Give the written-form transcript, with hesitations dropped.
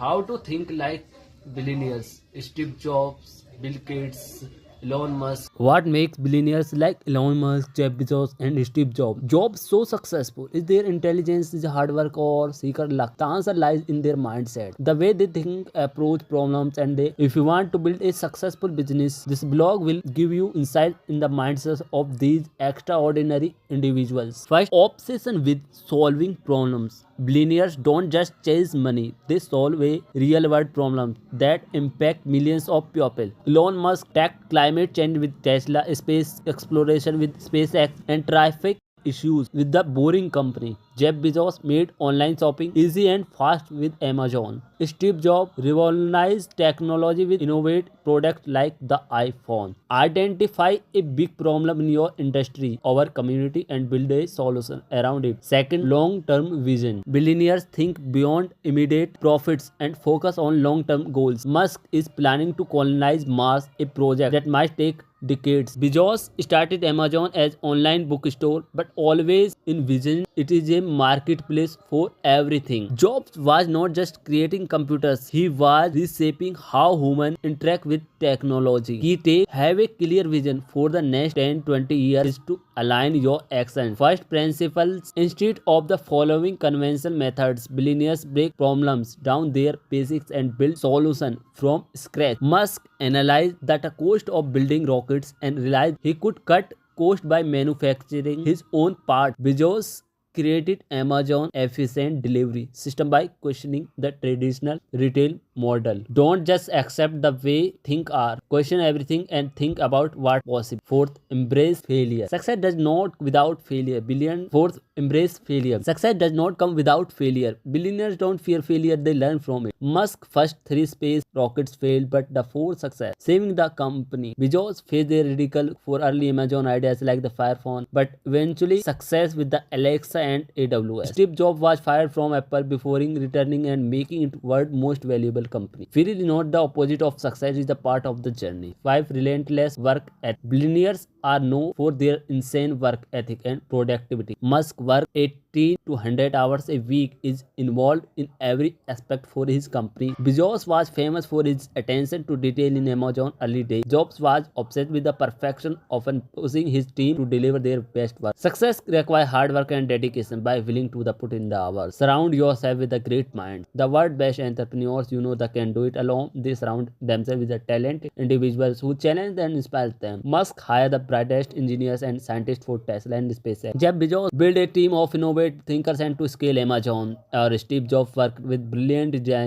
How to think like billionaires? Steve Jobs, Bill Gates, Elon Musk. What makes billionaires like Elon Musk, Jeff Bezos, and Steve Jobs? Jobs so successful? Is their intelligence, is hard work, or secret luck? The answer lies in their mindset, the way they think, approach problems, and they. If you want to build a successful business, this blog will give you insight in the mindsets of these extraordinary individuals. First, obsession with solving problems. Billionaires don't just chase money, they solve a real world problem that impact millions of people. Elon Musk tackled climate change with Tesla, space exploration with SpaceX, and traffic issues with the Boring Company. Jeff Bezos made online shopping easy and fast with Amazon. Steve Jobs revolutionized technology with innovative products like the iPhone. Identify a big problem in your industry or community and build a solution around it. Second, long-term vision. Billionaires think beyond immediate profits and focus on long-term goals. Musk is planning to colonize Mars, a project that might take decades. Bezos started Amazon as online bookstore but always envisioned it is a marketplace for everything. Jobs was not just creating computers, he was reshaping how humans interact with technology. Key take: have a clear vision for the next 10-20 years is to align your actions. First principles: instead of the following conventional methods, billionaires break problems down their basics and build solutions from scratch. Musk analyzed the cost of building rockets and realized he could cut cost by manufacturing his own part. Bezos created Amazon efficient delivery system by questioning the traditional retail model. Don't just accept the way things are. Question everything and think about what possible. Fourth, embrace failure. Success does not without failure. Fourth, embrace failure. Success does not come without failure. Billionaires don't fear failure, they learn from it. Musk first 3 space rockets failed, but the 4th success, saving the company. Bezos faced a ridicule for early Amazon ideas like the Fire Phone, but eventually success with the Alexa and AWS. Steve Jobs was fired from Apple before returning and making it world's most valuable company. Fear is not the opposite of success, is the part of the journey. 5. Relentless work ethic. Billionaires are known for their insane work ethic and productivity. Musk worked 80 to 100 hours a week, is involved in every aspect for his company. Bezos was famous for his attention to detail in Amazon early days. Jobs was obsessed with the perfection, often pushing his team to deliver their best work. Success requires hard work and dedication by willing to put in the hours. Surround yourself with a great mind. The world best entrepreneurs you know that can do it alone. They surround themselves with the talented individuals who challenge and inspire them. Musk hired the brightest engineers and scientists for Tesla and SpaceX. Jeff Bezos built a team of innovative thinkers and to scale Amazon. Or Steve Jobs worked with brilliant design